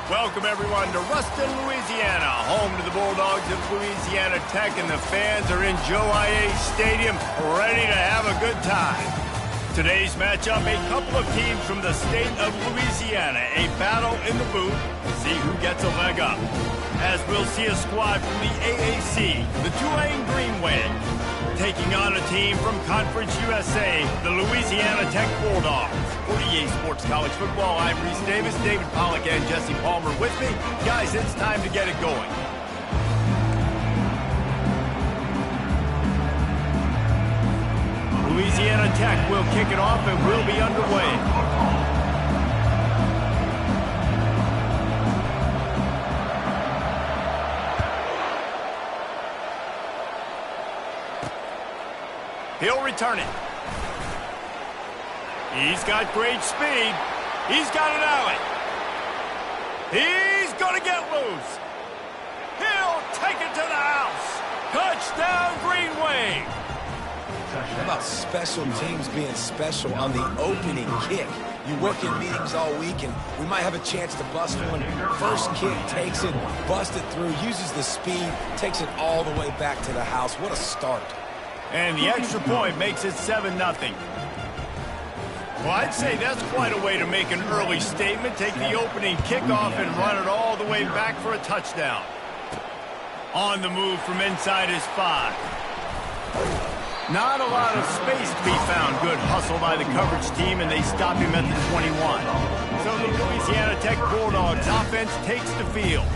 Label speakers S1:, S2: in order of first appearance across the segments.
S1: Welcome, everyone, to Ruston, Louisiana, home to the Bulldogs of Louisiana Tech, and the fans are in Joe I.A. Stadium ready to have a good time. Today's matchup, a couple of teams from the state of Louisiana, a battle in the booth, see who gets a leg up. As we'll see a squad from the AAC, the Tulane Green Wave, taking on a team from Conference USA, the Louisiana Tech Bulldogs. For EA Sports College Football, I'm Reese Davis, David Pollack, and Jesse Palmer with me. Guys, it's time to get it going. Louisiana Tech will kick it off and will be underway. He'll return it. He's got great speed. He's got an alley. He's going to get loose. He'll take it to the house. Touchdown, Green Wave.
S2: How about special teams being special on the opening kick? You work in meetings all week, and we might have a chance to bust one. First kick, takes it, busts it through, uses the speed, takes it all the way back to the house. What a start.
S1: And the extra point makes it 7-0. Well, I'd say that's quite a way to make an early statement. Take the opening kickoff and run it all the way back for a touchdown. On the move from inside his 5. Not a lot of space to be found. Good hustle by the coverage team, and they stop him at the 21. So the Louisiana Tech Bulldogs offense takes the field.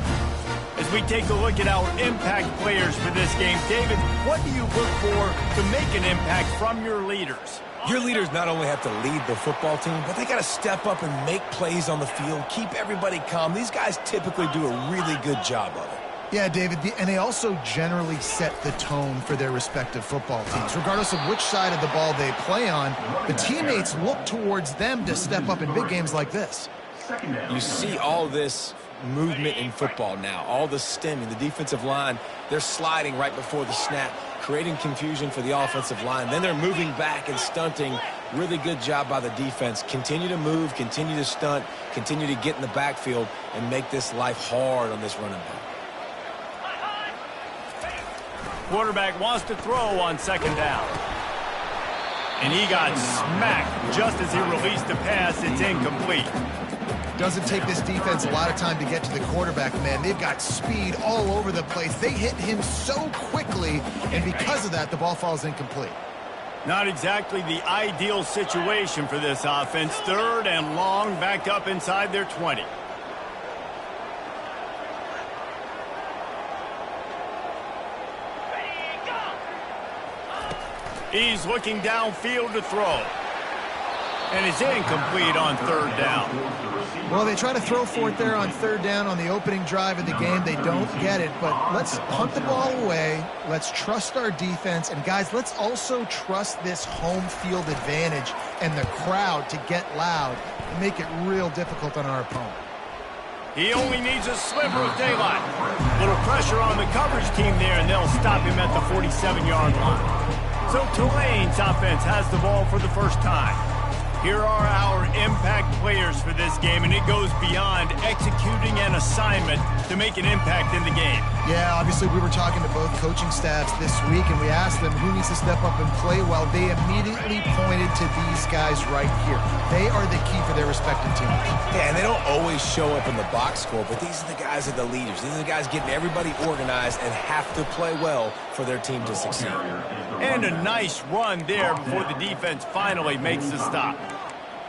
S1: As we take a look at our impact players for this game, David, what do you look for to make an impact from your leaders?
S2: Your leaders not only have to lead the football team, but they got to step up and make plays on the field, keep everybody calm. These guys typically do a really good job of it.
S3: Yeah, David, and they also generally set the tone for their respective football teams. Regardless of which side of the ball they play on, the teammates look towards them to step up in big games like this.
S2: You see all this movement in football now, all the stemming, the defensive line, they're sliding right before the snap, creating confusion for the offensive line. Then they're moving back and stunting. Really good job by the defense. Continue to move, continue to stunt, continue to get in the backfield and make this life hard on this running back.
S1: Quarterback wants to throw on second down. And he got smacked just as he released the pass. It's incomplete.
S3: Doesn't take this defense a lot of time to get to the quarterback, man. They've got speed all over the place. They hit him so quickly, and because of that, the ball falls incomplete.
S1: Not exactly the ideal situation for this offense. 3rd and long, backed up inside their 20. He's looking downfield to throw. And it's incomplete on 3rd down.
S3: Well, they try to throw for it there on 3rd down on the opening drive of the game. They don't get it, but let's punt the ball away. Let's trust our defense. And, guys, let's also trust this home field advantage and the crowd to get loud and make it real difficult on our opponent.
S1: He only needs a sliver of daylight. Little pressure on the coverage team there, and they'll stop him at the 47-yard line. So Tulane's offense has the ball for the first time. Here are our impact players for this game, and it goes beyond executing an assignment to make an impact in the game.
S3: Yeah, obviously we were talking to both coaching staffs this week, and we asked them who needs to step up and play well. They immediately pointed to these guys right here. They are the key for their respective teams.
S2: Yeah, and they don't always show up in the box score, but these are the guys that are the leaders. These are the guys getting everybody organized and have to play well for their team to succeed.
S1: And a nice run there before the defense finally makes the stop.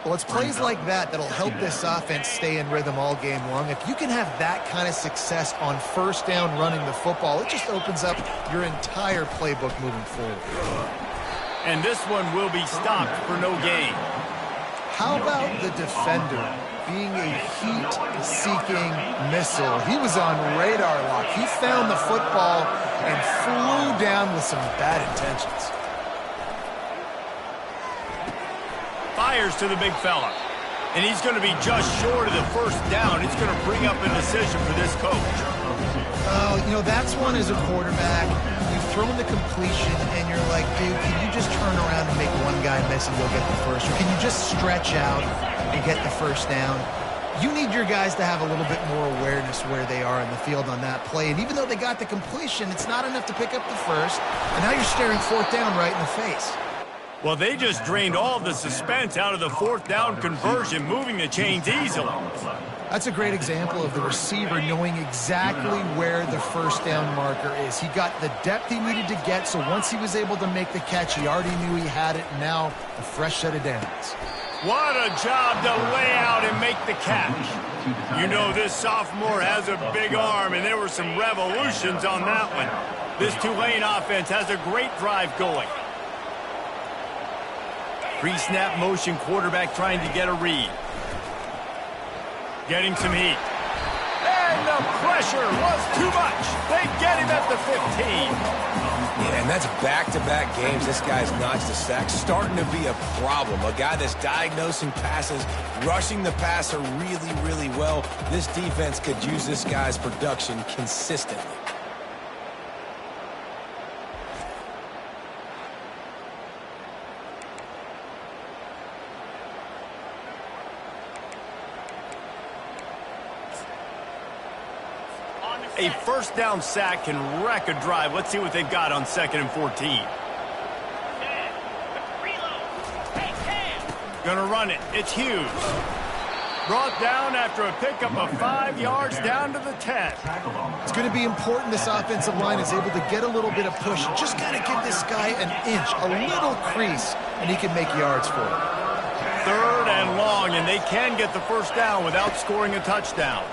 S3: Well, it's plays like that that'll help this offense stay in rhythm all game long. If you can have that kind of success on 1st down running the football, it just opens up your entire playbook moving forward.
S1: And this one will be stopped for no gain.
S3: How about the defender being a heat-seeking missile? He was on radar lock. He found the football and flew down with some bad intentions.
S1: Fires to the big fella. And he's going to be just short of the 1st down. It's going to bring up a decision for this coach.
S3: Oh, you know, that's one as a quarterback. You've thrown the completion, and you're like, dude, can you just turn around and make one guy miss and go get the first? Or can you just stretch out and get the 1st down? You need your guys to have a little bit more awareness where they are in the field on that play. And even though they got the completion, it's not enough to pick up the first. And now you're staring fourth down right in the face.
S1: Well, they just drained all the suspense out of the fourth down conversion, moving the chains easily.
S3: That's a great example of the receiver knowing exactly where the first down marker is. He got the depth he needed to get, so once he was able to make the catch, he already knew he had it. Now, a fresh set of downs.
S1: What a job to lay out and make the catch. You know this sophomore has a big arm, and there were some revolutions on that one. This Tulane offense has a great drive going. Pre-snap motion quarterback trying to get a read. Getting some heat. And the pressure was too much. They get him at the 15.
S2: Yeah, and that's back-to-back games. This guy's notched a sack, starting to be a problem. A guy that's diagnosing passes, rushing the passer really, really well. This defense could use this guy's production consistently.
S1: A first down sack can wreck a drive. Let's see what they've got on 2nd and 14. Gonna run it. It's Hughes. Brought down after a pickup of 5 yards down to the 10.
S3: It's going to be important this offensive line is able to get a little bit of push. Just got to give this guy an inch, a little crease, and he can make yards for it.
S1: 3rd and long, and they can get the first down without scoring a touchdown.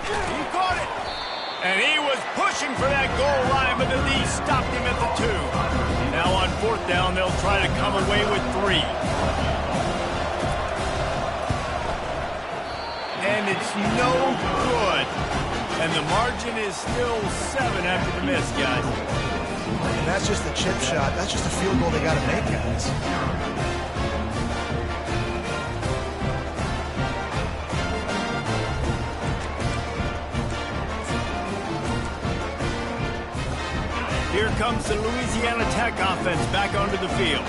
S1: He caught it. And he was pushing for that goal line, but the D stopped him at the 2. Now on 4th down, they'll try to come away with 3. And it's no good. And the margin is still 7 after the miss, guys.
S3: And that's just a chip shot. That's just a field goal they got to make, guys.
S1: Here comes the Louisiana Tech offense back onto the field.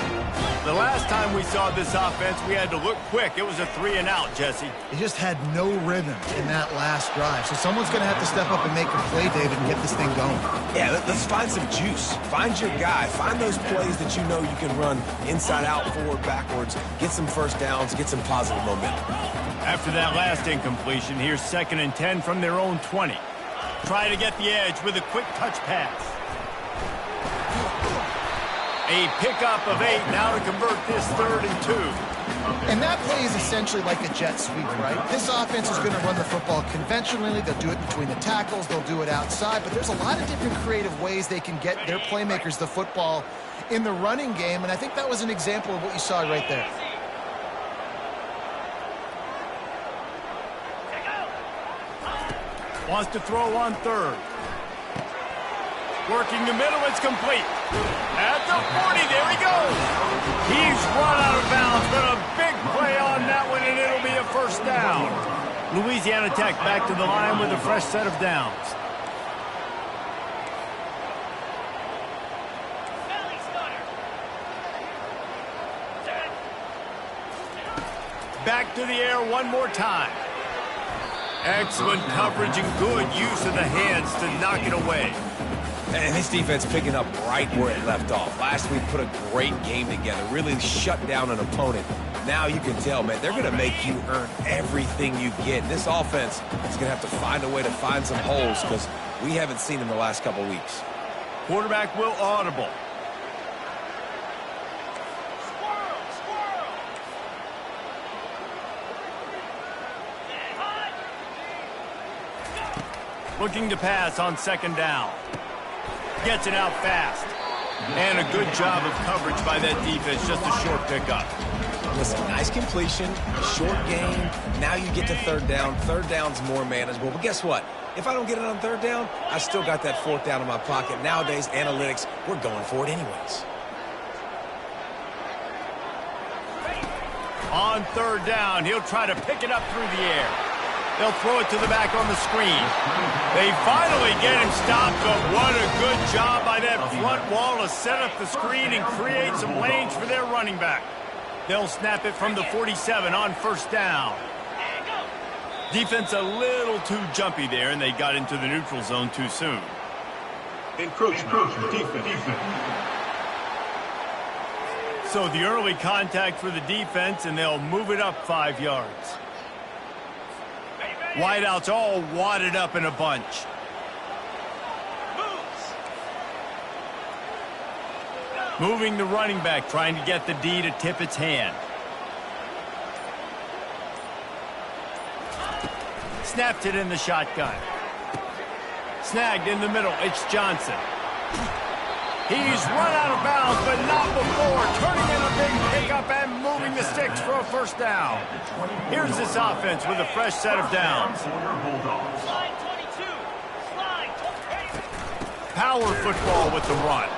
S1: The last time we saw this offense, we had to look quick. It was a 3-and-out, Jesse.
S3: They just had no rhythm in that last drive. So someone's going to have to step up and make a play, David, and get this thing going.
S2: Yeah, let's find some juice. Find your guy. Find those plays that you know you can run inside out, forward, backwards. Get some first downs. Get some positive momentum.
S1: After that last incompletion, here's 2nd and 10 from their own 20. Try to get the edge with a quick touch pass. A pickup of 8 now to convert this 3rd and 2.
S3: And that play is essentially like a jet sweep, right? This offense is going to run the football conventionally. They'll do it between the tackles. They'll do it outside. But there's a lot of different creative ways they can get their playmakers the football in the running game. And I think that was an example of what you saw right there.
S1: Wants to throw on 3rd. Working the middle, it's complete. At the 40, there he goes. He's run out of bounds, but a big play on that one, and it'll be a first down. Louisiana Tech back to the line with a fresh set of downs. Back to the air one more time. Excellent coverage and good use of the hands to knock it away.
S2: And this defense picking up right where it left off. Last week put a great game together, really shut down an opponent. Now you can tell, man, they're going to make you earn everything you get. This offense is going to have to find a way to find some holes because we haven't seen them the last couple weeks.
S1: Quarterback will audible. Looking to pass on 2nd down. Gets it out fast. And a good job of coverage by that defense. Just a short pickup.
S2: Listen, nice completion, short game. Now you get to 3rd down. 3rd down's more manageable. But guess what? If I don't get it on 3rd down, I still got that 4th down in my pocket. Nowadays, analytics, we're going for it anyways.
S1: On 3rd down, he'll try to pick it up through the air. They'll throw it to the back on the screen. They finally get him stopped, but what a good job by that front wall to set up the screen and create some lanes for their running back. They'll snap it from the 47 on first down. Defense a little too jumpy there, and they got into the neutral zone too soon.
S4: Encroachment. Defense.
S1: So the early contact for the defense, and they'll move it up 5 yards. Wideouts all wadded up in a bunch. Moving the running back, trying to get the D to tip its hand. Snapped it in the shotgun. Snagged in the middle. It's Johnson. He's run out of bounds, but not before. Turning in a big pickup and moving the sticks for a first down. Here's this offense with a fresh set of downs. Power football with the run.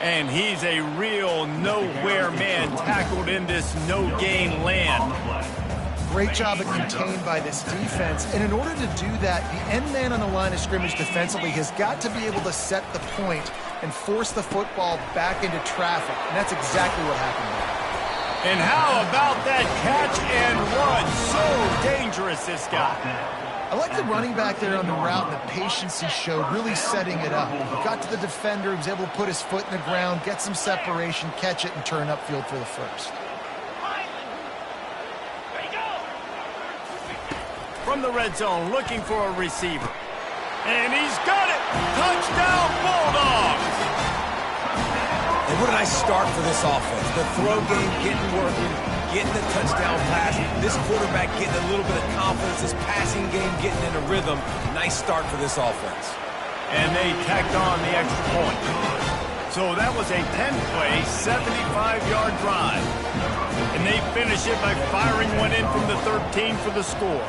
S1: And he's a real nowhere man tackled in this no-gain land.
S3: Great job of contained by this defense. And in order to do that, the end man on the line of scrimmage defensively has got to be able to set the point and force the football back into traffic. And that's exactly what happened there.
S1: And how about that catch and run? So dangerous, this guy.
S3: I like the running back there on the route and the patience he showed, really setting it up. He got to the defender, he was able to put his foot in the ground, get some separation, catch it, and turn upfield for the first.
S1: From the red zone, looking for a receiver. And he's got it! Touchdown, Bulldogs!
S2: And what a nice start for this offense. The throw game getting working, getting the touchdown pass. This quarterback getting a little bit of confidence. This passing game getting in a rhythm. Nice start for this offense.
S1: And they tacked on the extra point. So that was a 10-play, 75-yard drive. And they finish it by firing one in from the 13 for the score.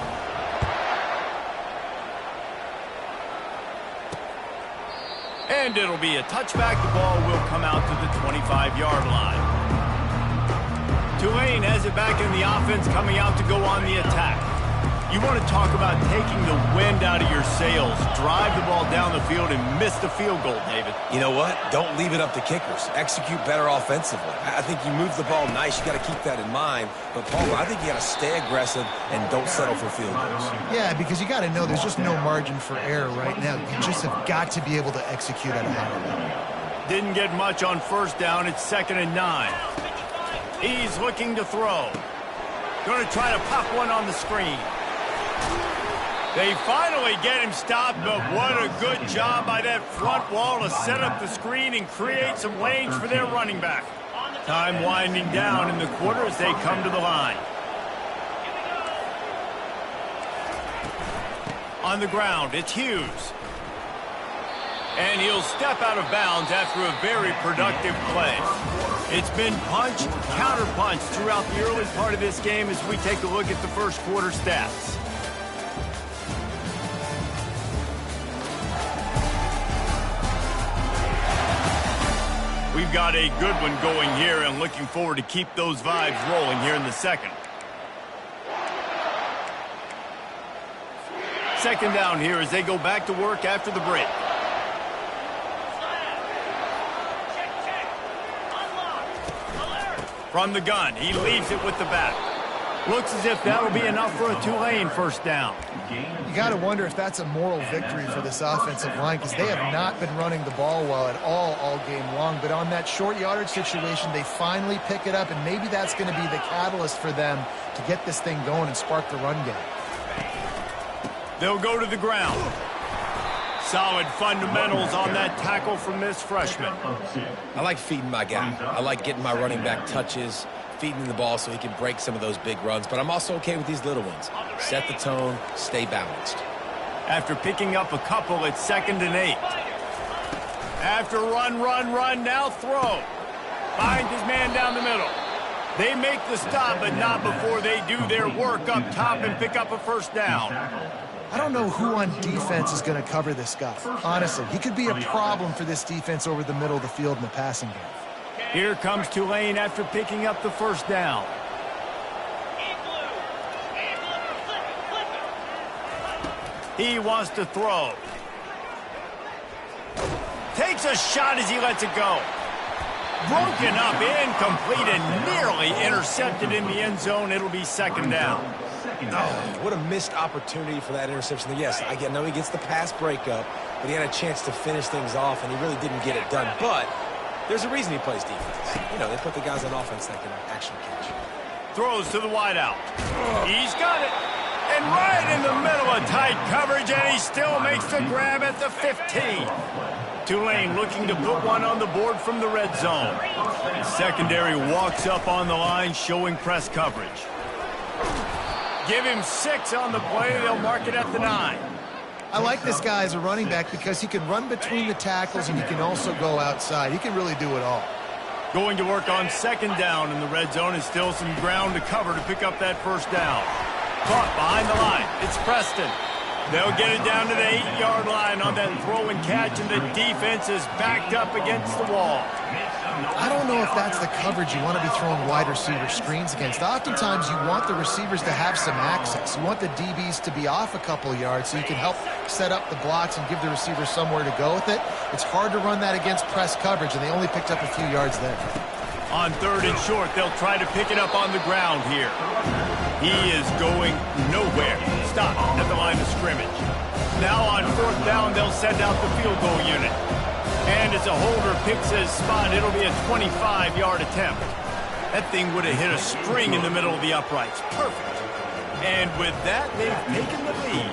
S1: And it'll be a touchback. The ball will come out to the 25-yard line. Tulane has it back in the offense, coming out to go on the attack. You want to talk about taking the wind out of your sails. Drive the ball down the field and miss the field goal, David.
S2: You know what? Don't leave it up to kickers. Execute better offensively. I think you move the ball nice. You got to keep that in mind. But, Paul, I think you got to stay aggressive and don't settle for field goals.
S3: Yeah, because you got to know there's just no margin for error right now. You just have got to be able to execute at a high level.
S1: Didn't get much on first down. It's 2nd and 9. He's looking to throw. Going to try to pop one on the screen. They finally get him stopped, but what a good job by that front wall to set up the screen and create some lanes for their running back. Time winding down in the quarter as they come to the line. On the ground, it's Hughes. And he'll step out of bounds after a very productive play. It's been punch, counter-punch throughout the early part of this game as we take a look at the first quarter stats. We've got a good one going here and looking forward to keep those vibes rolling here in the second. Second down here as they go back to work after the break. From the gun, he leaves it with the back. Looks as if that'll be enough for a Tulane first down.
S3: You got to wonder if that's a moral victory for this offensive line, because they have not been running the ball well at all game long. But on that short yardage situation, they finally pick it up, and maybe that's going to be the catalyst for them to get this thing going and spark the run game.
S1: They'll go to the ground. Solid fundamentals on that tackle from this freshman.
S2: I like feeding my guy. I like getting my running back touches, feeding the ball so he can break some of those big runs. But I'm also okay with these little ones. Set the tone, stay balanced.
S1: After picking up a couple, it's 2nd and 8. After run, now throw. Finds his man down the middle. They make the stop, but not before they do their work up top and pick up a first down.
S3: I don't know who on defense is going to cover this guy. Honestly, he could be a problem for this defense over the middle of the field in the passing game.
S1: Here comes Tulane after picking up the first down. He wants to throw. Takes a shot as he lets it go. Broken up, incomplete, and nearly intercepted in the end zone. It'll be second down.
S2: Oh, what a missed opportunity for that interception. Yes, I know he gets the pass breakup, but he had a chance to finish things off, and he really didn't get it done. But there's a reason he plays defense. You know, they put the guys on offense that can actually catch.
S1: Throws to the wideout. He's got it. And right in the middle of tight coverage, and he still makes the grab at the 15. Tulane looking to put one on the board from the red zone. Secondary walks up on the line, showing press coverage. Give him 6 on the play. They'll mark it at the 9.
S3: I like this guy as a running back because he can run between the tackles and he can also go outside. He can really do it all.
S1: Going to work on second down in the red zone, and still some ground to cover to pick up that first down. Caught behind the line. It's Preston. They'll get it down to the 8-yard line on that throw and catch, and the defense is backed up against the wall.
S3: I don't know if that's the coverage you want to be throwing wide receiver screens against. Oftentimes, you want the receivers to have some access. You want the DBs to be off a couple yards so you can help set up the blocks and give the receiver somewhere to go with it. It's hard to run that against press coverage, and they only picked up a few yards there.
S1: On third and short, they'll try to pick it up on the ground here. He is going nowhere. Stop at the line of scrimmage. Now on fourth down, they'll send out the field goal unit. And as a holder picks his spot, it'll be a 25-yard attempt. That thing would have hit a string in the middle of the uprights. Perfect. And with that, they've taken the lead.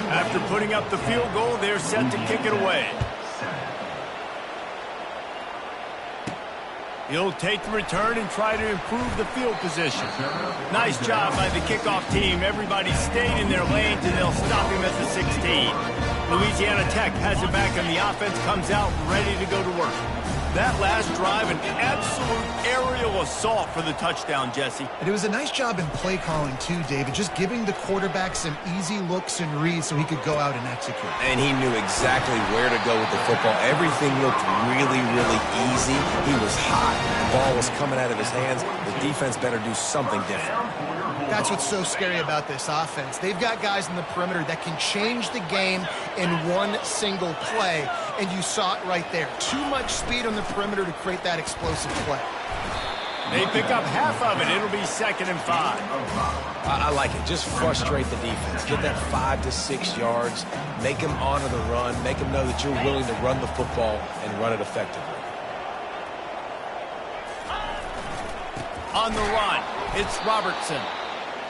S1: After putting up the field goal, they're set to kick it away. He'll take the return and try to improve the field position. Nice job by the kickoff team. Everybody stayed in their lanes, and they'll stop him at the 16. Louisiana Tech has it back, and the offense comes out ready to go to work. That last drive, an absolute aerial assault for the touchdown, Jesse.
S3: And it was a nice job in play calling, too, David, just giving the quarterback some easy looks and reads so he could go out and execute.
S2: And he knew exactly where to go with the football. Everything looked really, really easy. He was hot. The ball was coming out of his hands. The defense better do something different.
S3: That's what's so scary about this offense. They've got guys in the perimeter that can change the game in one single play, and you saw it right there. Too much speed on the perimeter to create that explosive play.
S1: They pick up half of it. It'll be 2nd and 5.
S2: I like it. Just frustrate the defense. Get that 5 to 6 yards. Make them honor the run. Make them know that you're willing to run the football and run it effectively.
S1: On the run, it's Robertson.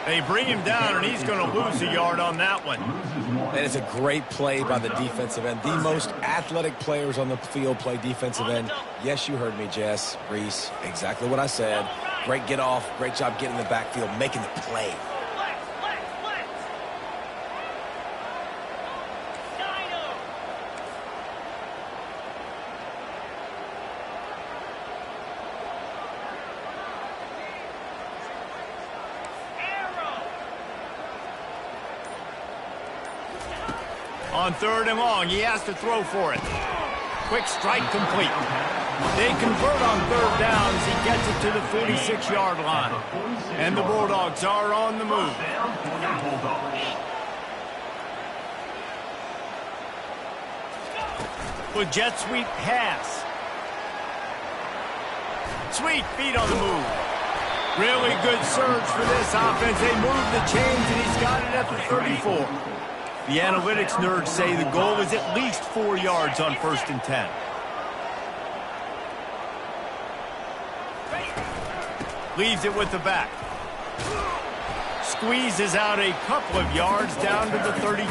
S1: They bring him down, and he's going to lose a yard on that one.
S2: And it's a great play by the defensive end. The most athletic players on the field play defensive end. Yes, you heard me, Jess, Reese. Exactly what I said. Great get off. Great job getting in the backfield, making the play.
S1: On 3rd and long, he has to throw for it. Quick strike complete. They convert on 3rd down as he gets it to the 46-yard line. And the Bulldogs are on the move. With jet sweep pass. Sweet feet on the move. Really good surge for this offense. They move the chains, and he's got it at the 34. The analytics nerds say the goal is at least 4 yards on 1st and 10. Leaves it with the back. Squeezes out a couple of yards down to the 32.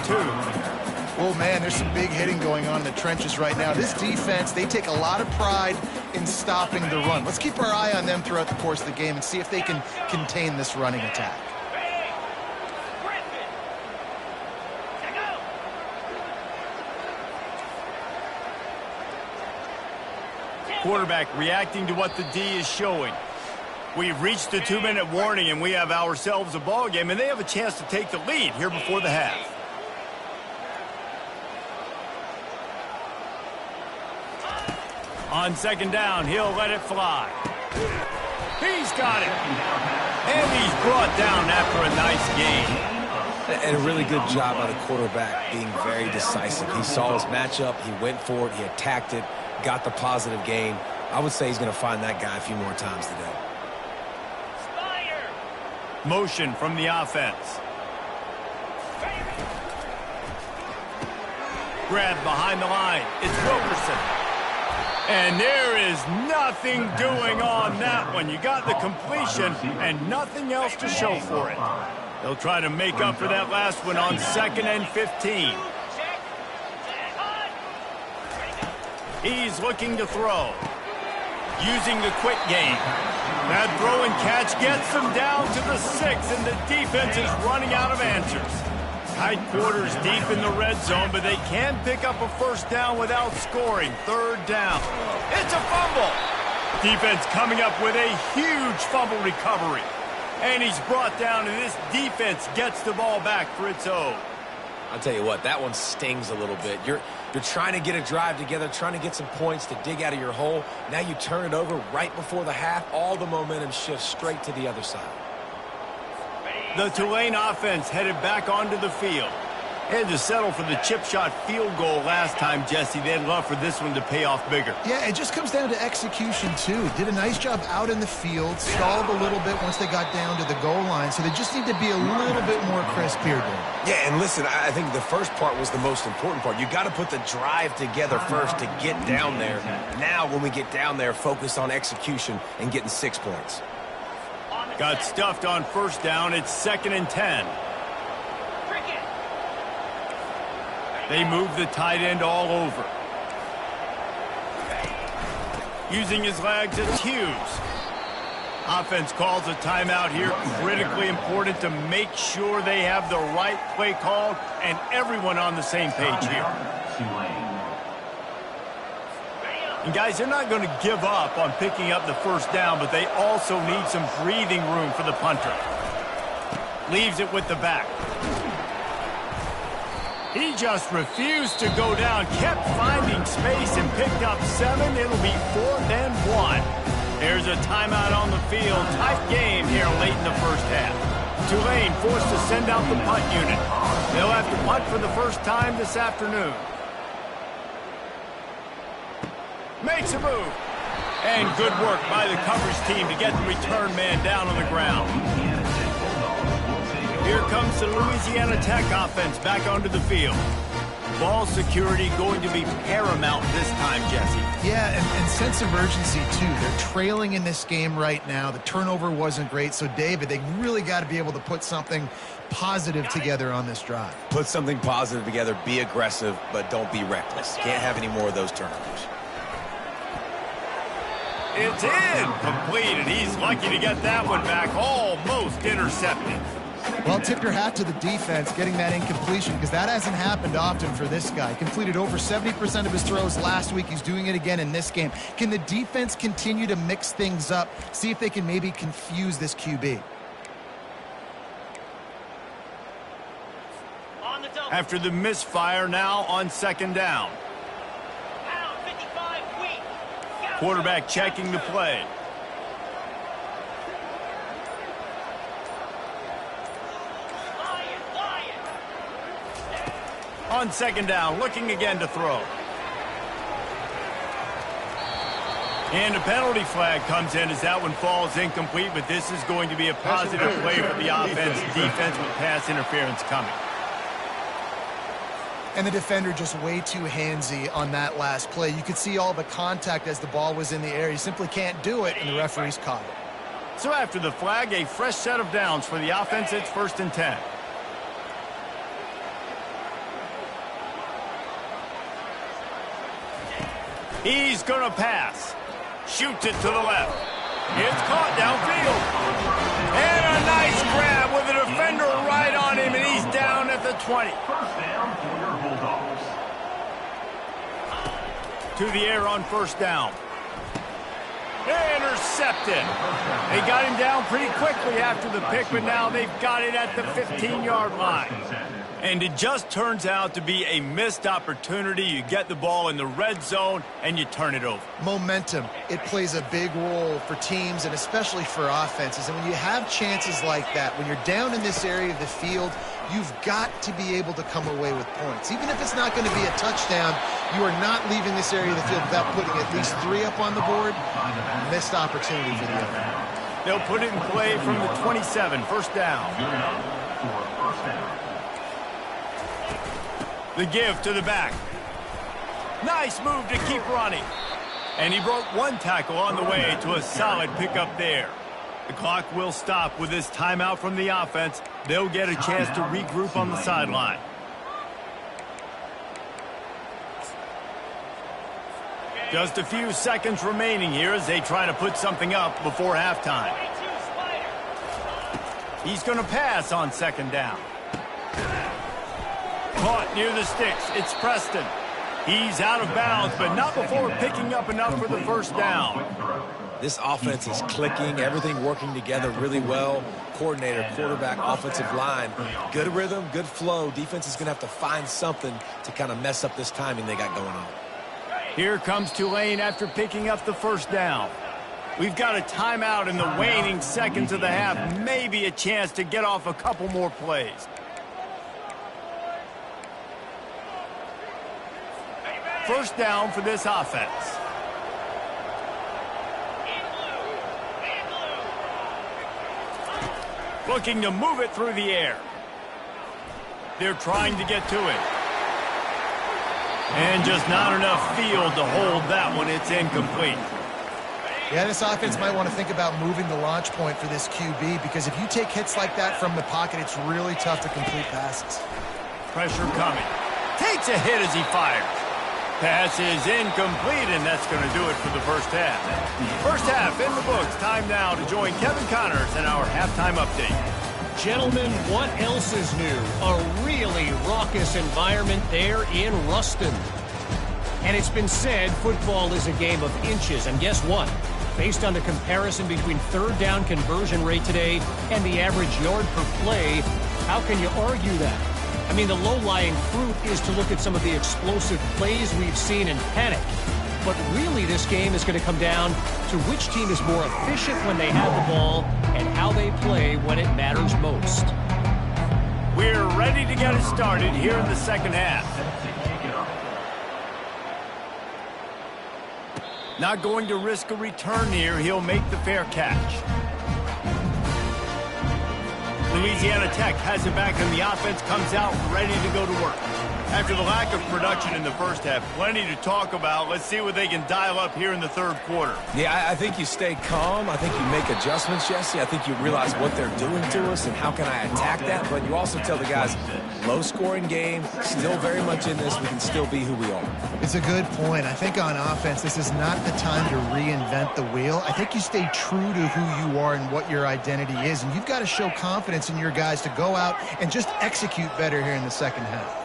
S3: Oh, man, there's some big hitting going on in the trenches right now. This defense, they take a lot of pride in stopping the run. Let's keep our eye on them throughout the course of the game and see if they can contain this running attack.
S1: Quarterback reacting to what the D is showing. We've reached the 2-minute warning, and we have ourselves a ball game, and they have a chance to take the lead here before the half. On 2nd down, he'll let it fly. He's got it. And he's brought down after a nice game.
S2: And a really good job by the quarterback being very decisive. He saw his matchup, he went for it, he attacked it, got the positive gain, I would say he's going to find that guy a few more times today.
S1: Motion from the offense. Grab behind the line. It's Wilkerson. And there is nothing doing on that one. You got the completion and nothing else to show for it. They'll try to make up for that last one on 2nd and 15. He's looking to throw. Using the quick game. That throw and catch gets them down to the 6, and the defense is running out of answers. Tight quarters deep in the red zone, but they can pick up a first down without scoring. 3rd down. It's a fumble. Defense coming up with a huge fumble recovery. And he's brought down, and this defense gets the ball back for its own.
S2: I'll tell you what, that one stings a little bit. You're trying to get a drive together, trying to get some points to dig out of your hole. Now you turn it over right before the half. All the momentum shifts straight to the other side.
S1: The Tulane offense headed back onto the field. Had to settle for the chip shot field goal last time, Jesse. They'd love for this one to pay off bigger.
S3: Yeah, it just comes down to execution, too. Did a nice job out in the field, stalled a little bit once they got down to the goal line, so they just need to be a little bit more crisp here, Dave.
S2: Yeah, and listen, I think the first part was the most important part. You got to put the drive together first to get down there. Now, when we get down there, focus on execution and getting 6 points.
S1: Got stuffed on 1st down. It's 2nd and 10. They move the tight end all over. Using his legs, it's Hughes. Offense calls a timeout here. Critically important to make sure they have the right play called and everyone on the same page here. And guys, they're not going to give up on picking up the 1st down, but they also need some breathing room for the punter. Leaves it with the back. He just refused to go down, kept finding space and picked up 7. It'll be 4th and 1. There's a timeout on the field. Tight game here late in the 1st half. Tulane forced to send out the punt unit. They'll have to punt for the first time this afternoon. Makes a move. And good work by the coverage team to get the return man down on the ground. Here comes the Louisiana Tech offense back onto the field. Ball security going to be paramount this time, Jesse.
S3: Yeah, and sense of urgency, too. They're trailing in this game right now. The turnover wasn't great. So, David, they really got to be able to put something positive together on this drive.
S2: Put something positive together. Be aggressive, but don't be reckless. Can't have any more of those turnovers.
S1: It's incomplete, and he's lucky to get that one back. Almost intercepted.
S3: Well, tip your hat to the defense getting that incompletion because that hasn't happened often for this guy. Completed over 70% of his throws last week. He's doing it again in this game. Can the defense continue to mix things up? See if they can maybe confuse this QB.
S1: After the misfire, now on 2nd down. Quarterback checking the play. On 2nd down, looking again to throw. And a penalty flag comes in as that one falls incomplete, but this is going to be a positive play for the offense. Defense with pass interference coming.
S3: And the defender just way too handsy on that last play. You could see all the contact as the ball was in the air. You simply can't do it, and the referee's caught it.
S1: So after the flag, a fresh set of downs for the offense. It's 1st and 10. He's going to pass. Shoots it to the left. It's caught downfield. And a nice grab with a defender right on him, and he's down at the 20. To the air on 1st down. Intercepted. They got him down pretty quickly after the pick, but now they've got it at the 15-yard line. And it just turns out to be a missed opportunity. You get the ball in the red zone, and you turn it over.
S3: Momentum. It plays a big role for teams and especially for offenses. And when you have chances like that, when you're down in this area of the field, you've got to be able to come away with points. Even if it's not going to be a touchdown, You are not leaving this area of the field without putting at least 3 up on the board. Missed opportunity for the other.
S1: They'll put it in play from the 27, first down. The give to the back. Nice move to keep running. And he broke 1 tackle on the way to a solid pickup there. The clock will stop with this timeout from the offense. They'll get a chance to regroup on the sideline. Just a few seconds remaining here as they try to put something up before halftime. He's going to pass on second down. Caught near the sticks. It's Preston. He's out of bounds, but not before picking up enough for the first down.
S2: This offense is clicking, everything working together really well. Coordinator, quarterback, offensive line. Good rhythm, good flow. Defense is going to have to find something to kind of mess up this timing they got going on.
S1: Here comes Tulane after picking up the first down. We've got a timeout in the waning seconds of the half. Maybe a chance to get off a couple more plays. First down for this offense. Looking to move it through the air. They're trying to get to it. And just not enough field to hold that one. It's incomplete.
S3: Yeah, this offense might want to think about moving the launch point for this QB, because if you take hits like that from the pocket, it's really tough to complete passes.
S1: Pressure coming. Takes a hit as he fires. Pass is incomplete, and that's going to do it for the first half. First half in the books. Time now to join Kevin Connors in our halftime update.
S4: Gentlemen, what else is new? A really raucous environment there in Ruston. And it's been said football is a game of inches. And guess what? Based on the comparison between third down conversion rate today and the average yard per play, how can you argue that? I mean, the low-lying fruit is to look at some of the explosive plays we've seen and panic. But really, this game is going to come down to which team is more efficient when they have the ball and how they play when it matters most.
S1: We're ready to get it started here in the second half. Not going to risk a return here. He'll make the fair catch. Louisiana Tech has it back, and the offense comes out ready to go to work. After the lack of production in the first half, plenty to talk about. Let's see what they can dial up here in the third quarter.
S2: Yeah, I think you stay calm. I think you make adjustments, Jesse. I think you realize what they're doing to us and how can I attack that. But you also tell the guys, low-scoring game, still very much in this. We can still be who we are.
S3: It's a good point. I think on offense, this is not the time to reinvent the wheel. I think you stay true to who you are and what your identity is. And you've got to show confidence in your guys to go out and just execute better here in the second half.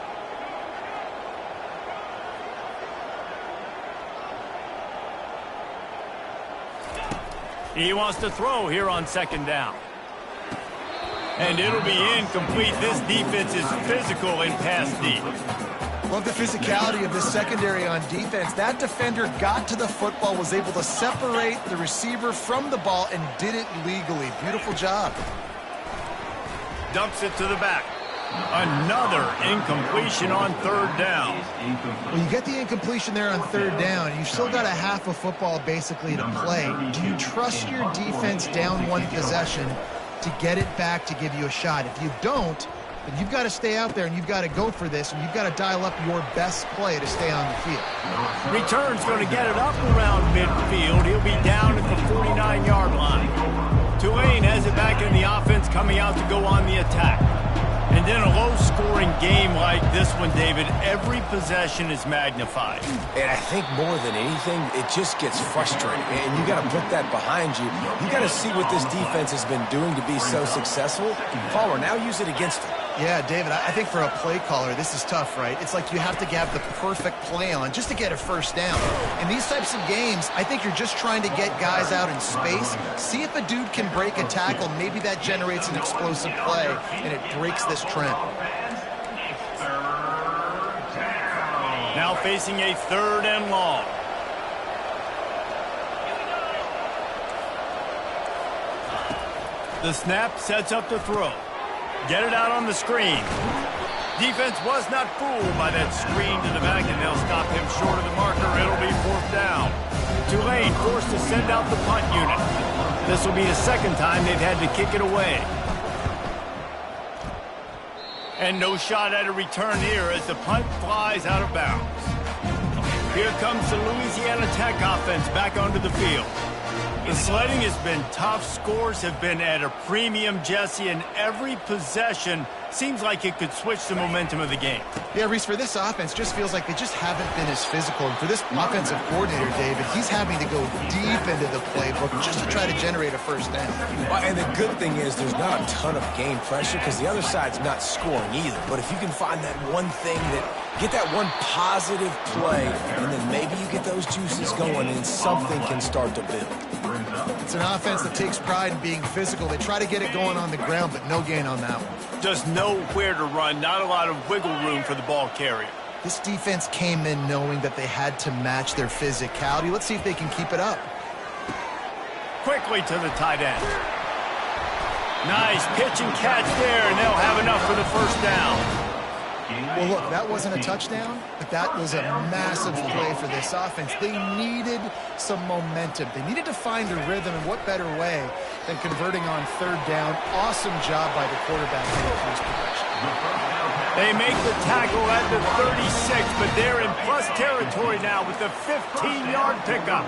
S1: He wants to throw here on second down. And it'll be incomplete. This defense is physical in pass deep.
S3: Love the physicality of this secondary on defense. That defender got to the football, was able to separate the receiver from the ball, and did it legally. Beautiful job.
S1: Dumps it to the back. Another incompletion on third down.
S3: Well, you get the incompletion there on third down. You've still got a half of football basically to play. Do you trust your defense down one possession to get it back to give you a shot? If you don't, then you've got to stay out there and you've got to go for this, and you've got to dial up your best play to stay on the field.
S1: Return's going to get it up around midfield. He'll be down at the 49-yard line. Tulane has it back in the offense, coming out to go on the attack. And then a low-scoring game like this one, David, every possession is magnified.
S2: And I think more than anything, it just gets frustrating. And you got to put that behind you. You got to see what this defense has been doing to be so successful. Caller, now use it against them.
S3: Yeah, David, I think for a play caller, this is tough, right? It's like you have to have the perfect play on just to get a first down. In these types of games, I think you're just trying to get guys out in space, see if a dude can break a tackle. Maybe that generates an explosive play, and it breaks this trend.
S1: Now facing a third and long. The snap sets up the throw. Get it out on the screen. Defense was not fooled by that screen to the back, and they'll stop him short of the marker. It'll be 4th down. Tulane forced to send out the punt unit. This will be the second time they've had to kick it away. And no shot at a return here as the punt flies out of bounds. Here comes the Louisiana Tech offense back onto the field. The sledding has been tough. Scores have been at a premium, Jesse, and every possession seems like it could switch the momentum of the game.
S3: Yeah, Reese, for this offense, just feels like they just haven't been as physical. And for this offensive coordinator, David, he's having to go deep into the playbook just to try to generate a first down.
S2: Well, and the good thing is there's not a ton of game pressure because the other side's not scoring either. But if you can find that one thing get that one positive play, and then maybe you get those juices going and something can start to build.
S3: It's an offense that takes pride in being physical. They try to get it going on the ground, but no gain on that one.
S1: Just nowhere to run, not a lot of wiggle room for the ball carrier.
S3: This defense came in knowing that they had to match their physicality. Let's see if they can keep it up.
S1: Quickly to the tight end. Nice pitch and catch there, and they'll have enough for the first down.
S3: Well, look, that wasn't a touchdown, but that was a massive play for this offense. They needed some momentum. They needed to find a rhythm, and what better way than converting on 3rd down. Awesome job by the quarterback in his progression.
S1: They make the tackle at the 36, but they're in plus territory now with the 15-yard pickup.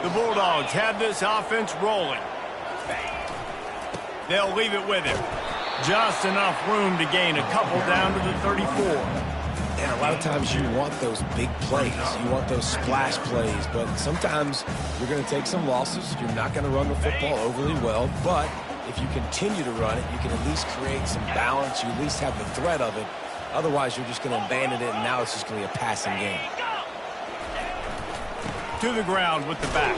S1: The Bulldogs have this offense rolling. They'll leave it with him. Just enough room to gain a couple down to the 34.
S2: And a lot of times you want those big plays. You want those splash plays. But sometimes you're going to take some losses. You're not going to run the football overly well. But if you continue to run it, you can at least create some balance. You at least have the threat of it. Otherwise, you're just going to abandon it, and now it's just going to be a passing game.
S1: To the ground with the back.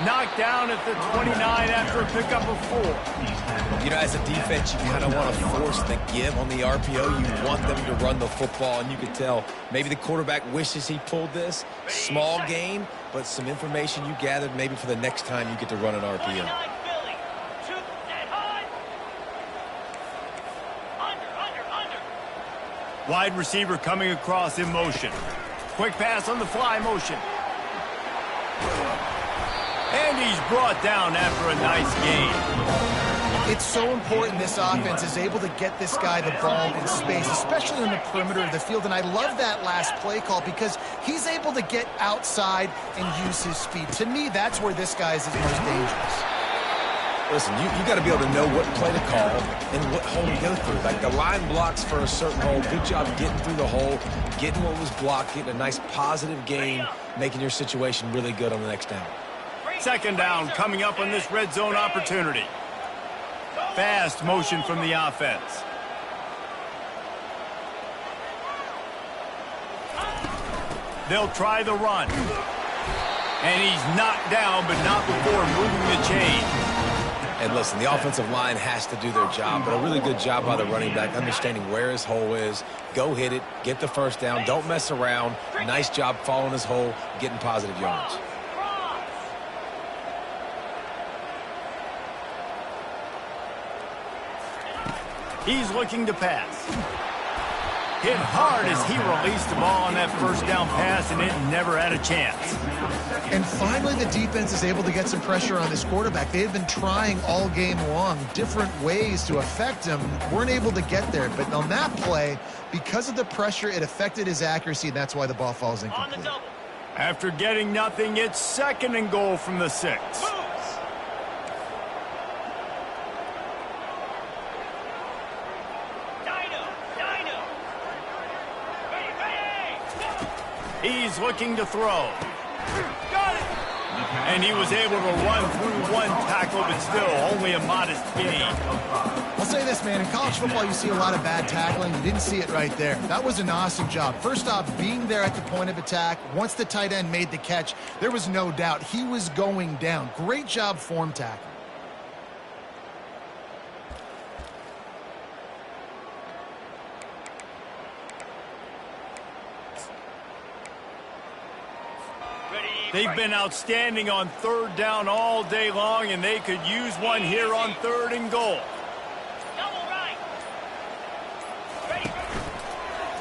S1: Knocked down at the 29 after a pickup of 4.
S2: You know, as a defense, you kind of want to force the give on the RPO. You want them to run the football, and you can tell maybe the quarterback wishes he pulled this. Small gain, but some information you gathered maybe for the next time you get to run an RPO.
S1: Wide receiver coming across in motion. Quick pass on the fly motion. And he's brought down after a nice gain.
S3: It's so important this offense is able to get this guy the ball in space, especially on the perimeter of the field. And I love that last play call because he's able to get outside and use his speed. To me, that's where this guy is most dangerous.
S2: Listen, you got to be able to know what play to call and what hole to go through. Like the line blocks for a certain hole. Good job getting through the hole, getting what was blocked, getting a nice positive gain, making your situation really good on the next down.
S1: 2nd down coming up on this red zone opportunity. Fast motion from the offense. They'll try the run. And he's knocked down, but not before moving the chain.
S2: And listen, the offensive line has to do their job, but a really good job by the running back, understanding where his hole is. Go hit it, get the first down, don't mess around. Nice job following his hole, getting positive yards.
S1: He's looking to pass. Hit hard as he released the ball on that first down pass, and it never had a chance.
S3: And finally, the defense is able to get some pressure on this quarterback. They had been trying all game long different ways to affect him. Weren't able to get there. But on that play, because of the pressure, it affected his accuracy, and that's why the ball falls incomplete.
S1: After getting nothing, it's 2nd and goal from the 6. He's looking to throw. Got it! And he was able to run through one tackle, but still only a modest gain.
S3: I'll say this, man. In college football, you see a lot of bad tackling. You didn't see it right there. That was an awesome job. First off, being there at the point of attack. Once the tight end made the catch, there was no doubt he was going down. Great job form tackle.
S1: They've been outstanding on 3rd down all day long, and they could use one here on 3rd and goal.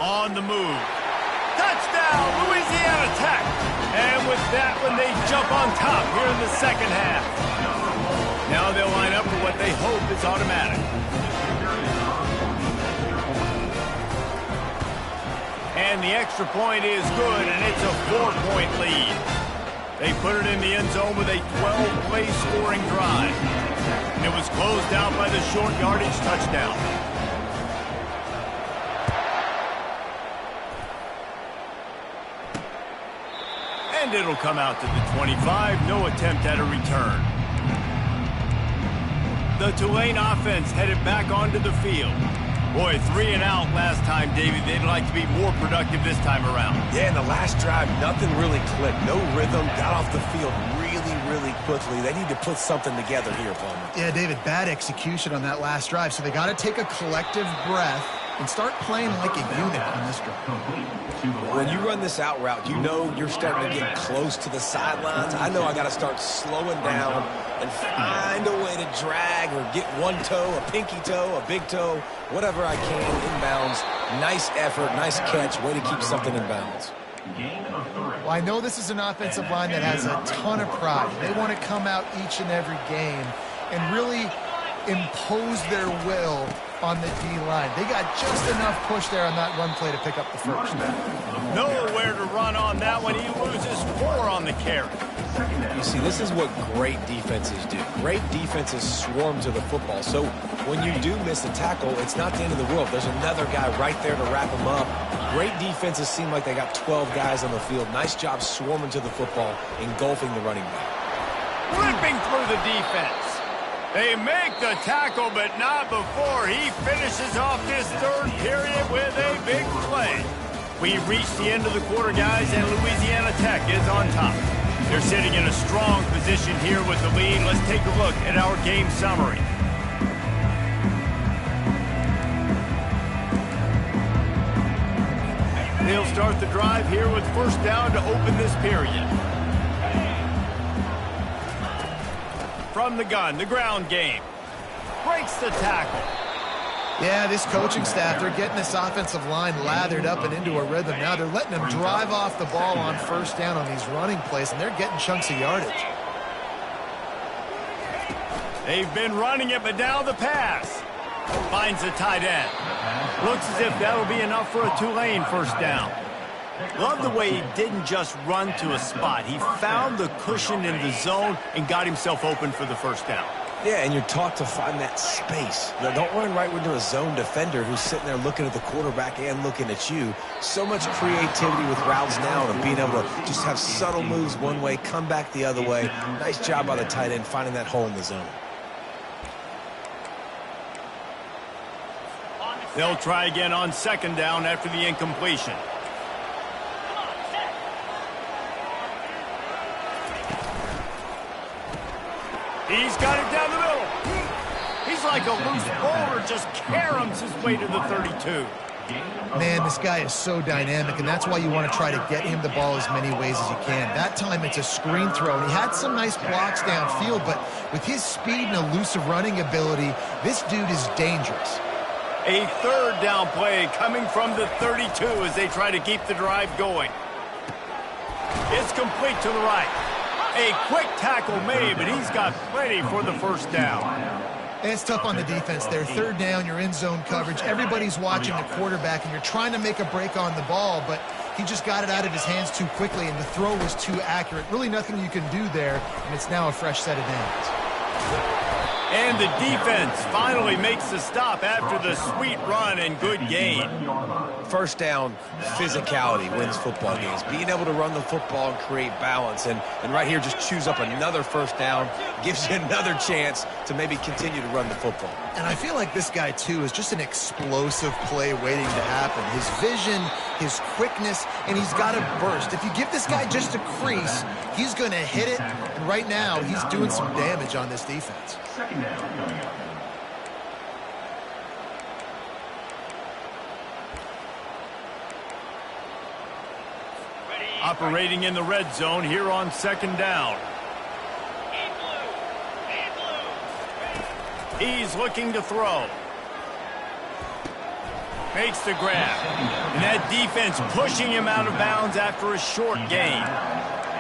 S1: On the move. Touchdown, Louisiana Tech. And with that one, they jump on top here in the second half. Now they'll line up for what they hope is automatic. And the extra point is good, and it's a 4-point lead. They put it in the end zone with a 12-play scoring drive. And it was closed out by the short yardage touchdown. And it'll come out to the 25. No attempt at a return. The Tulane offense headed back onto the field. Boy, 3 and out last time, David. They'd like to be more productive this time around.
S2: Yeah, in the last drive, nothing really clicked. No rhythm, got off the field really quickly. They need to put something together here, Palmer.
S3: Yeah, David, bad execution on that last drive, so they got to take a collective breath and start playing like a unit on this drive.
S2: When you run this out route, you know you're starting to get close to the sidelines. I know I got to start slowing down and find a way to drag or get one toe, a pinky toe, a big toe, whatever I can inbounds. Nice effort, nice catch, way to keep something in bounds.
S3: Well, I know this is an offensive line that has a ton of pride. They want to come out each and every game and really impose their will on the D-line. They got just enough push there on that run play to pick up the first.
S1: Nowhere to run on that one. He loses 4 on the carry.
S2: You see, this is what great defenses do. Great defenses swarm to the football. So when you do miss a tackle, it's not the end of the world. There's another guy right there to wrap him up. Great defenses seem like they got 12 guys on the field. Nice job swarming to the football, engulfing the running back.
S1: Ripping through the defense. They make the tackle, but not before he finishes off this third period with a big play. We've reached the end of the quarter, guys, and Louisiana Tech is on top. They're sitting in a strong position here with the lead. Let's take a look at our game summary. They'll start the drive here with first down to open this period. From the gun, the ground game. Breaks the tackle.
S3: Yeah, this coaching staff, they're getting this offensive line lathered up and into a rhythm. Now they're letting them drive off the ball on first down on these running plays, and they're getting chunks of yardage.
S1: They've been running it, but now the pass. Finds the tight end. Looks as if that'll be enough for a Tulane first down. Love the way he didn't just run to a spot. He found the cushion in the zone and got himself open for the first down.
S2: Yeah, and you're taught to find that space. Now, don't run right into a zone defender who's sitting there looking at the quarterback and looking at you. So much creativity with routes now and being able to just have subtle moves one way, come back the other way. Nice job by the tight end finding that hole in the zone.
S1: They'll try again on second down after the incompletion. He's got it down the middle. He's like a loose boulder, just caroms his way to the 32.
S3: Man, this guy is so dynamic, and that's why you want to try to get him the ball as many ways as you can. That time it's a screen throw, and he had some nice blocks downfield, but with his speed and elusive running ability, this dude is dangerous.
S1: A third down play coming from the 32 as they try to keep the drive going. It's complete to the right. A quick tackle made, but he's got plenty for the first down.
S3: And it's tough on the defense there. Third down, you're in zone coverage. Everybody's watching the quarterback, and you're trying to make a break on the ball, but he just got it out of his hands too quickly, and the throw was too accurate. Really nothing you can do there, and it's now a fresh set of downs.
S1: And the defense finally makes the stop after the sweet run and good gain.
S2: First down, physicality wins football games. Being able to run the football and create balance. And right here, just choose up another first down. Gives you another chance to maybe continue to run the football.
S3: And I feel like this guy, too, is just an explosive play waiting to happen. His vision, his quickness, and he's got a burst. If you give this guy just a crease, he's going to hit it. And right now, he's doing some damage on this defense.
S5: Second down coming up.
S1: Operating in the red zone here on second down. He's looking to throw. Makes the grab. And that defense pushing him out of bounds after a short gain.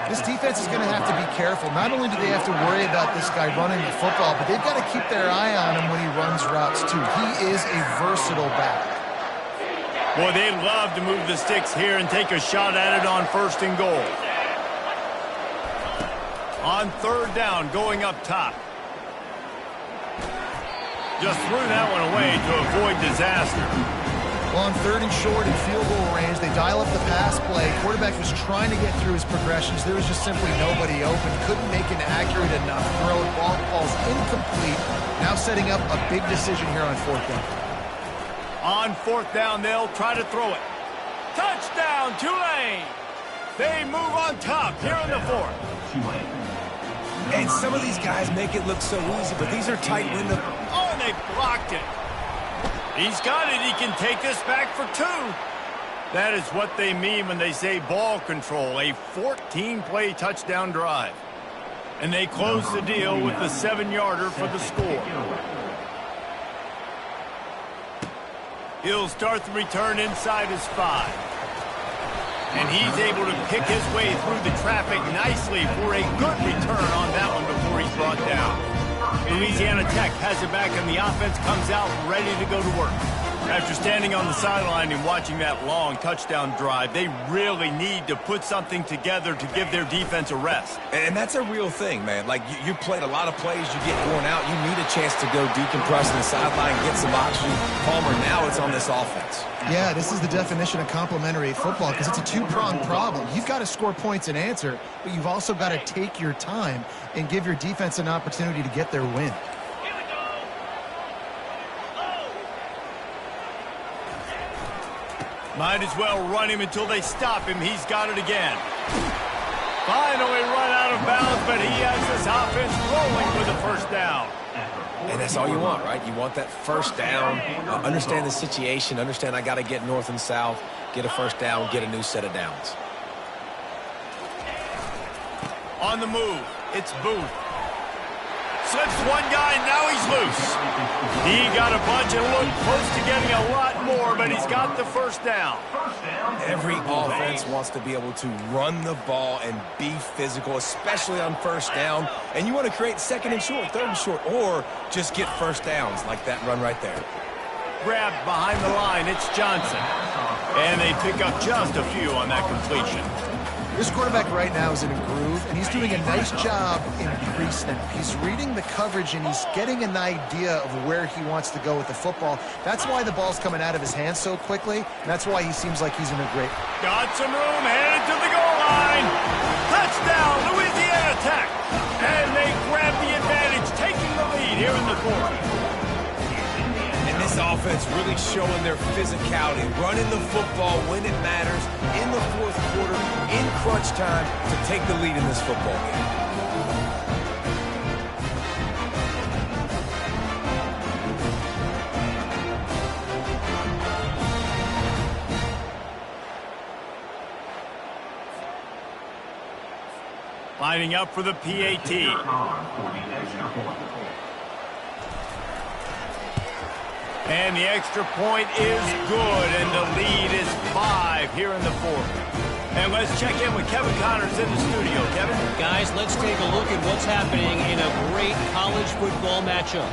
S3: This defense is going to have to be careful. Not only do they have to worry about this guy running the football, but they've got to keep their eye on him when he runs routes, too. He is a versatile back.
S1: Boy, they'd love to move the sticks here and take a shot at it on 1st and goal. On 3rd down, going up top. Just threw that one away to avoid disaster.
S3: Well, on 3rd and short in field goal range, they dial up the pass play. Quarterback was trying to get through his progressions. There was just simply nobody open. Couldn't make an accurate enough throw. Ball falls incomplete. Now setting up a big decision here on 4th down.
S1: On 4th down, they'll try to throw it. Touchdown, Tulane! They move on top here in the 4th.
S2: And some of these guys make it look so easy, but these are tight windows.
S1: Oh, and they blocked it. He's got it. He can take this back for 2. That is what they mean when they say ball control, a 14-play touchdown drive. And they close the deal with the 7-yarder for the score. He'll start the return inside his 5. And he's able to pick his way through the traffic nicely for a good return on that one before he's brought down. Louisiana Tech has it back, and the offense comes out ready to go to work. After standing on the sideline and watching that long touchdown drive, they really need to put something together to give their defense a rest.
S2: And that's a real thing, man. Like, you played a lot of plays, you get worn out, you need a chance to go decompress on the sideline, get some oxygen. Palmer, now it's on this offense.
S3: Yeah, this is the definition of complementary football because it's a two-pronged problem. You've got to score points and answer, but you've also got to take your time and give your defense an opportunity to get their win.
S1: Might as well run him until they stop him. He's got it again. Finally run out of bounds, but he has this offense rolling with a 1st down.
S2: And that's all you want, right? You want that 1st down, understand the situation, understand I got to get north and south, get a 1st down, get a new set of downs.
S1: On the move, it's Booth. Slips one guy, now he's loose. He got a bunch and looked close to getting a lot more, but he's got the 1st down.
S2: Every offense wants to be able to run the ball and be physical, especially on 1st down. And you want to create 2nd and short, 3rd and short, or just get 1st downs like that run right there.
S1: Grabbed behind the line, it's Johnson. And they pick up just a few on that completion.
S3: This quarterback right now is in a groove, and he's doing a nice job in pre-snap. He's reading the coverage, and he's getting an idea of where he wants to go with the football. That's why the ball's coming out of his hands so quickly, and that's why he seems like he's in a great...
S1: Got some room, headed to the goal line. Touchdown, Louisiana Tech. And they grab the advantage, taking the lead here in the 4th.
S2: This offense really showing their physicality, running the football when it matters, in the 4th quarter, in crunch time, to take the lead in this football game.
S1: Lining up for the PAT. And the extra point is good, and the lead is 5 here in the 4th. And let's check in with Kevin Connors in the studio. Kevin?
S4: Guys, let's take a look at what's happening in a great college football matchup.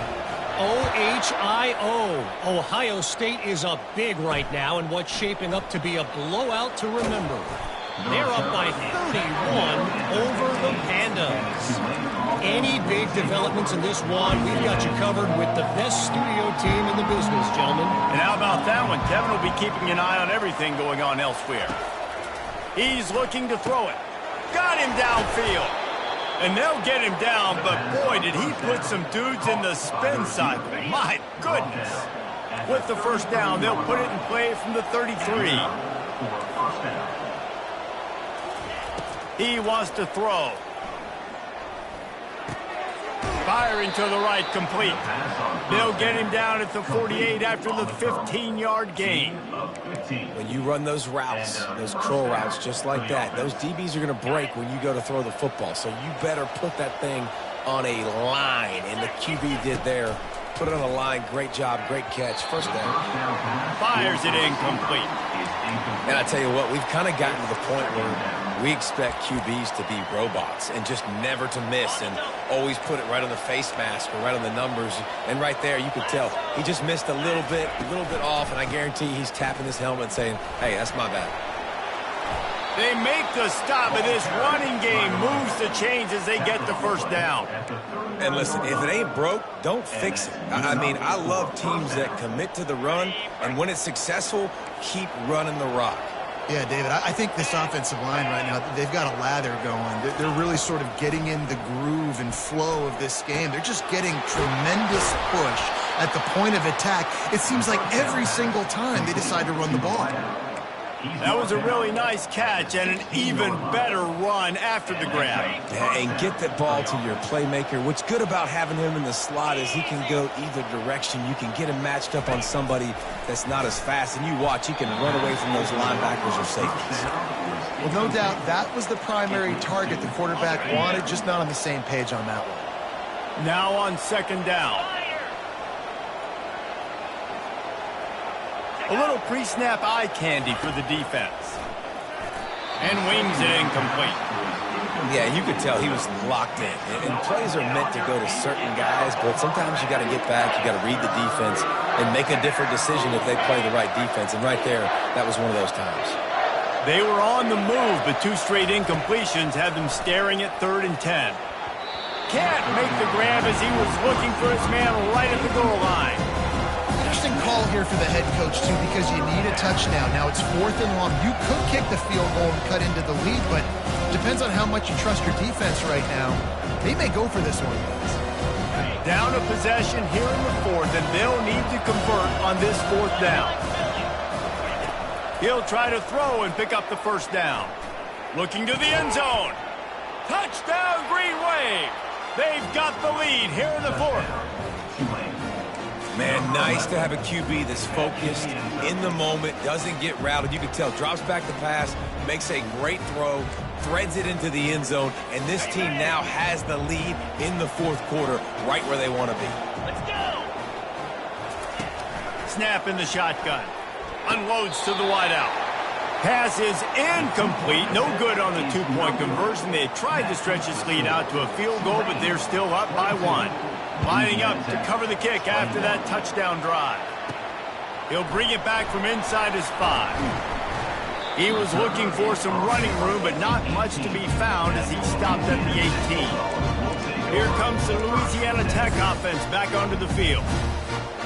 S4: OHIO. Ohio State is up big right now in what's shaping up to be a blowout to remember. They're up by 31 over the Pandas. Any big developments in this one, we've got you covered with the best studio team in the business, gentlemen.
S1: And how about that one? Kevin will be keeping an eye on everything going on elsewhere. He's looking to throw it. Got him downfield. And they'll get him down, but boy, did he put some dudes in the spin cycle. My goodness. With the 1st down, they'll put it in play from the 33. He wants to throw. Firing to the right, complete. They'll get him down at the 48 after the 15-yard gain.
S2: When you run those routes, those curl routes just like that, those DBs are going to break when you go to throw the football. So you better put that thing on a line, and the QB did there Put it on the line. Great job. Great catch. First down.
S1: Fires it incomplete.
S2: And I tell you what, we've kind of gotten to the point where we expect QBs to be robots and just never to miss and always put it right on the face mask or right on the numbers. And right there, you could tell he just missed a little bit off, and I guarantee he's tapping his helmet and saying, hey, that's my bad.
S1: They make the stop, and this running game moves the chains as they get the first down.
S2: And listen, if it ain't broke, don't fix it. I mean, I love teams that commit to the run, and when it's successful, keep running the rock.
S3: Yeah, David, I think this offensive line right now, they've got a lather going. They're really sort of getting in the groove and flow of this game. They're just getting tremendous push at the point of attack. It seems like every single time they decide to run the ball.
S1: That was a really nice catch and an even better run after the grab.
S2: And get that ball to your playmaker. What's good about having him in the slot is he can go either direction. You can get him matched up on somebody that's not as fast, and you watch, he can run away from those linebackers or safeties.
S3: Well, no doubt that was the primary target the quarterback wanted, just not on the same page on that one.
S1: Now on second down. A little pre-snap eye candy for the defense. And wings it incomplete.
S2: Yeah, and you could tell he was locked in. And plays are meant to go to certain guys, but sometimes you got to get back, you got to read the defense, and make a different decision if they play the right defense. And right there, that was one of those times.
S1: They were on the move, but two straight incompletions had them staring at 3rd and 10. Can't make the grab as he was looking for his man right at the goal line.
S3: Interesting call here for the head coach, too, because you need a touchdown. Now it's 4th and long. You could kick the field goal and cut into the lead, but depends on how much you trust your defense right now. They may go for this one, guys.
S1: Down a possession here in the 4th, and they'll need to convert on this 4th down. He'll try to throw and pick up the first down. Looking to the end zone. Touchdown, Green Wave. They've got the lead here in the 4th.
S2: Man, nice to have a QB that's focused, in the moment, doesn't get routed. You can tell, drops back the pass, makes a great throw, threads it into the end zone, and this team now has the lead in the 4th quarter, right where they want to be.
S1: Let's go! Snap in the shotgun. Unloads to the wideout. Pass is incomplete. No good on the 2-point conversion. They tried to stretch this lead out to a field goal, but they're still up by 1. Lining up to cover the kick after that touchdown drive. He'll bring it back from inside his 5. He was looking for some running room, but not much to be found as he stopped at the 18. Here comes the Louisiana Tech offense back onto the field.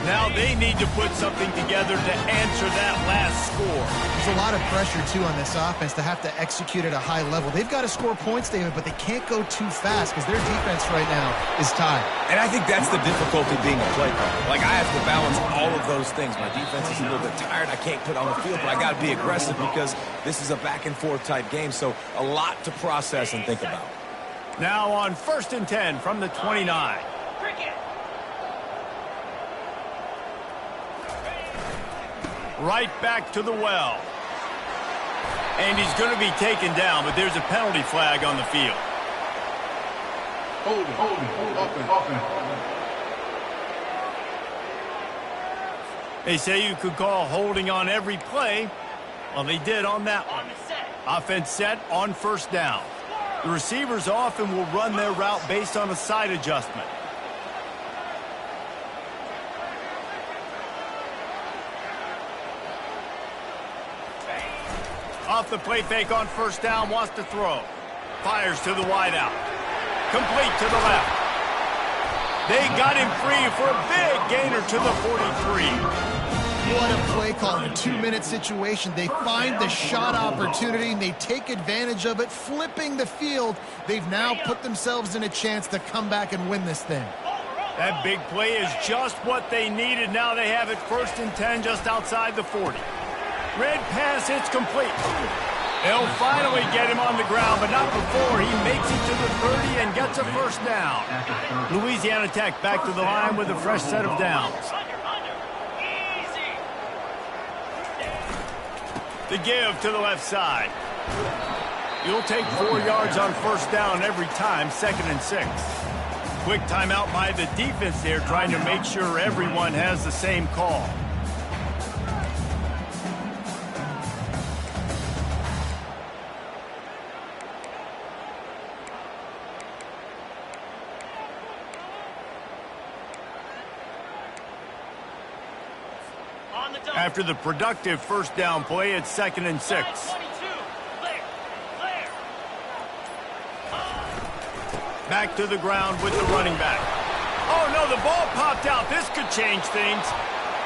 S1: Now they need to put something together to answer that last score.
S3: There's a lot of pressure, too, on this offense to have to execute at a high level. They've got to score points, David, but they can't go too fast because their defense right now is tied.
S2: And I think that's the difficulty being a play caller. Like, I have to balance all of those things. My defense is a little bit tired. I can't put on the field, but I got to be aggressive because this is a back-and-forth type game, so a lot to process and think about.
S1: Now on 1st and 10 from the 29. Right back to the well. And he's going to be taken down, but there's a penalty flag on the field.
S5: Hold it.
S1: They say you could call holding on every play. Well, they did on that one. Offense set on 1st down. The receivers often will run their route based on a side adjustment. Off the play fake on 1st down, wants to throw. Fires to the wideout. Complete to the left. They got him free for a big gainer to the 43.
S3: What a play call in a 2-minute situation. They find the shot opportunity, and they take advantage of it, flipping the field. They've now put themselves in a chance to come back and win this thing.
S1: That big play is just what they needed. Now they have it 1st and 10 just outside the 40. Red pass, it's complete. They'll finally get him on the ground, but not before he makes it to the 30 and gets a 1st down. Louisiana Tech back to the line with a fresh set of downs. The give to the left side. You'll take 4 yards on 1st down every time, 2nd and 6. Quick timeout by the defense there, trying to make sure everyone has the same call. After the productive first down play, it's 2nd and 6. Back to the ground with the running back. Oh, no, the ball popped out. This could change things.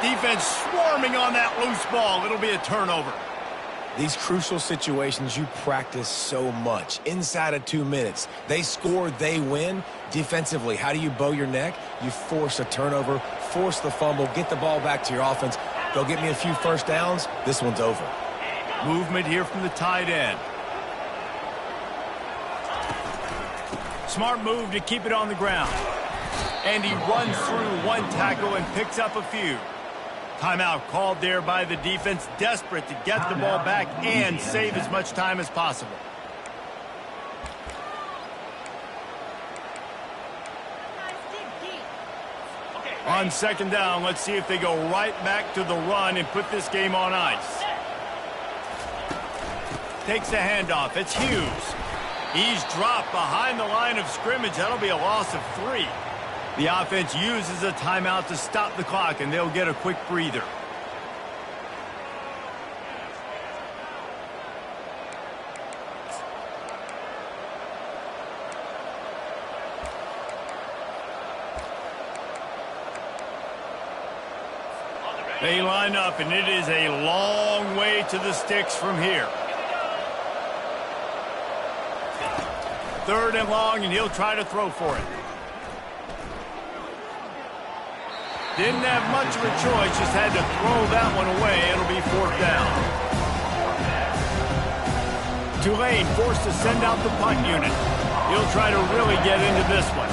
S1: Defense swarming on that loose ball. It'll be a turnover.
S2: These crucial situations you practice so much. Inside of 2 minutes, they score, they win. Defensively, how do you bow your neck? You force a turnover, force the fumble, get the ball back to your offense. Go get me a few first downs. This one's over.
S1: Movement here from the tight end. Smart move to keep it on the ground. And he runs through one tackle and picks up a few. Timeout called there by the defense, desperate to get the ball back and save as much time as possible. On 2nd down, let's see if they go right back to the run and put this game on ice. Takes the handoff. It's Hughes. He's dropped behind the line of scrimmage. That'll be a loss of 3. The offense uses a timeout to stop the clock, and they'll get a quick breather. They line up, and it is a long way to the sticks from here. 3rd and long, and he'll try to throw for it. Didn't have much of a choice, just had to throw that one away. It'll be 4th down. Tulane forced to send out the punt unit. He'll try to really get into this one.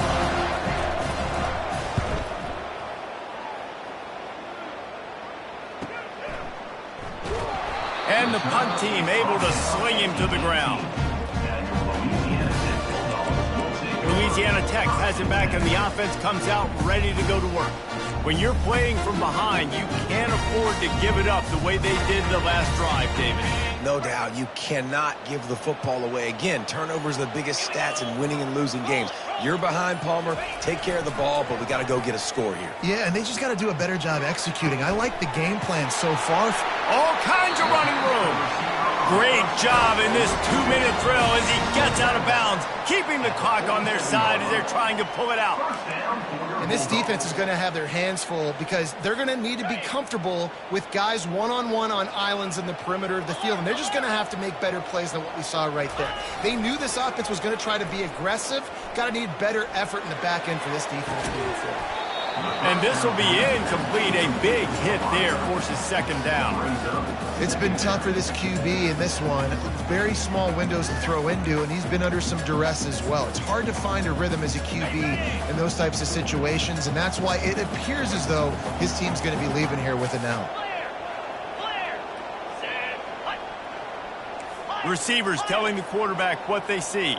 S1: And the punt team able to sling him to the ground. Louisiana Tech has it back, and the offense comes out ready to go to work. When you're playing from behind, you can't afford to give it up the way they did the last drive, David.
S2: No doubt, you cannot give the football away. Again, turnovers are the biggest stats in winning and losing games. You're behind, Palmer. Take care of the ball, but we got to go get a score here.
S3: Yeah, and they just got to do a better job executing. I like the game plan so far.
S1: All kinds of running room. Great job in this 2-minute drill as he gets out of bounds, keeping the clock on their side as they're trying to pull it out.
S3: And this defense is going to have their hands full because they're going to need to be comfortable with guys one-on-one on islands in the perimeter of the field, and they're just going to have to make better plays than what we saw right there. They knew this offense was going to try to be aggressive. Got to need better effort in the back end for this defense moving forward.
S1: And this will be incomplete. A big hit there forces 2nd down.
S3: It's been tough for this QB in this one. Very small windows to throw into, and he's been under some duress as well. It's hard to find a rhythm as a QB in those types of situations, and that's why it appears as though his team's going to be leaving here with an L.
S1: Receivers telling the quarterback what they see.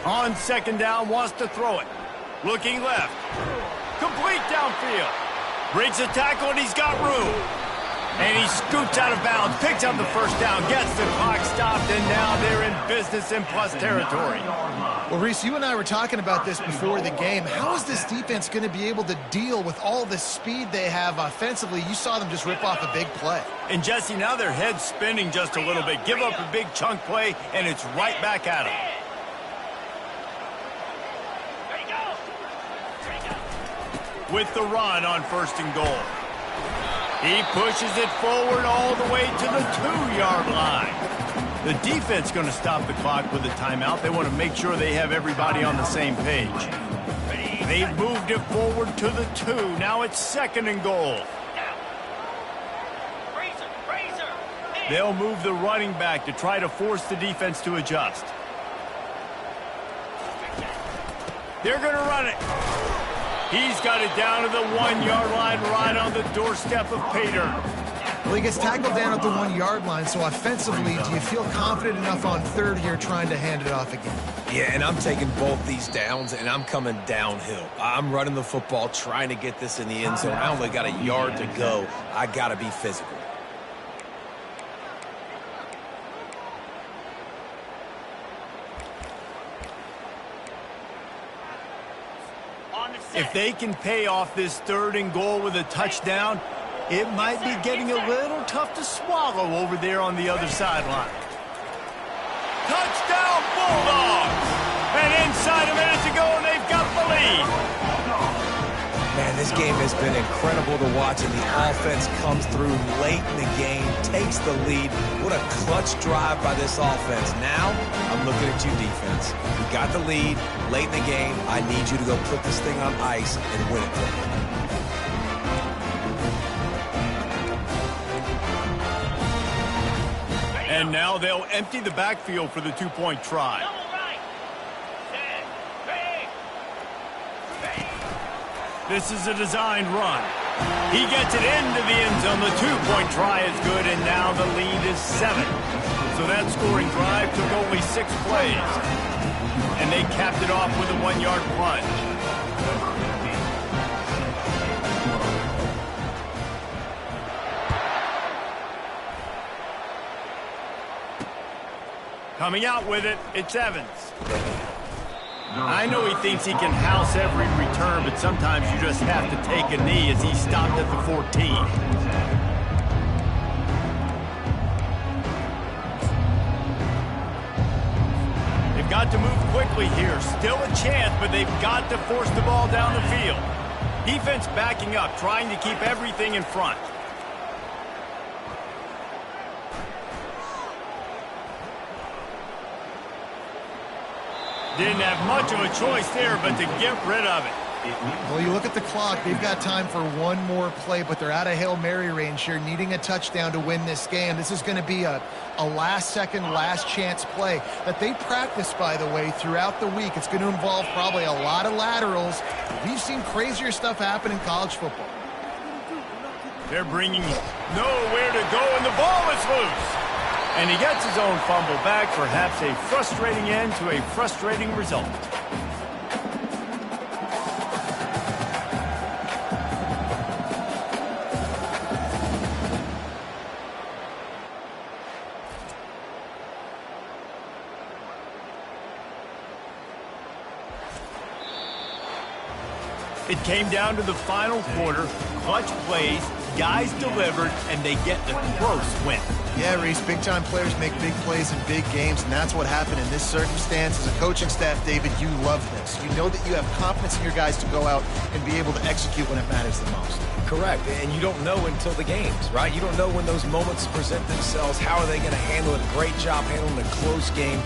S1: On 2nd down, wants to throw it. Looking left. Complete downfield. Breaks the tackle, and he's got room. And he scoots out of bounds, picks up the first down, gets the clock stopped, and now they're in business in plus territory.
S3: Well, Reese, you and I were talking about this before the game. How is this defense going to be able to deal with all the speed they have offensively? You saw them just rip off a big play.
S1: And, Jesse, now their head's spinning just a little bit. Give up a big chunk play, and it's right back at them. With the run on 1st and goal. He pushes it forward all the way to the 2-yard line. The defense going to stop the clock with a timeout. They want to make sure they have everybody on the same page. They've moved it forward to the 2. Now it's 2nd and goal. They'll move the running back to try to force the defense to adjust. They're going to run it. He's got it down to the 1-yard line right on the doorstep of Pater.
S3: Well, he gets tackled down at the 1-yard line, so offensively, do you feel confident enough on third here trying to hand it off again?
S2: Yeah, and I'm taking both these downs, and I'm coming downhill. I'm running the football, trying to get this in the end zone. I only got a yard to go. I got to be physical.
S1: If they can pay off this 3rd and goal with a touchdown, it might be getting a little tough to swallow over there on the other sideline. Touchdown, Bulldogs! And inside a minute to go, and they've got the lead.
S2: Man, this game has been incredible to watch, and the offense comes through late in the game, takes the lead. What a clutch drive by this offense. Now, I'm looking at you, defense. You got the lead late in the game. I need you to go put this thing on ice and win it for me.
S1: And now they'll empty the backfield for the 2-point try. This is a designed run. He gets it into the end zone. The 2-point try is good, and now the lead is 7. So that scoring drive took only 6 plays. And they capped it off with a 1-yard plunge. Coming out with it, it's Evans. I know he thinks he can house every return, but sometimes you just have to take a knee as he stopped at the 14. They've got to move quickly here. Still a chance, but they've got to force the ball down the field. Defense backing up, trying to keep everything in front. Didn't have much of a choice there, but to get rid of it.
S3: Well, you look at the clock. They've got time for one more play, but they're out of Hail Mary range here, needing a touchdown to win this game. This is going to be a last-second, last-chance play that they practice, by the way, throughout the week. It's going to involve probably a lot of laterals. We've seen crazier stuff happen in college football.
S1: They're bringing nowhere to go, and the ball is loose. And he gets his own fumble back, perhaps a frustrating end to a frustrating result. It came down to the final quarter, clutch plays, guys delivered, and they get the close win.
S6: Yeah, Reese, big-time players make big plays in big games, and that's what happened in this circumstance. As a coaching staff, David, you love this. You know that you have confidence in your guys to go out and be able to execute when it matters the most.
S2: Correct, and you don't know until the games, right? You don't know when those moments present themselves. How are they going to handle it? Great job handling a close game.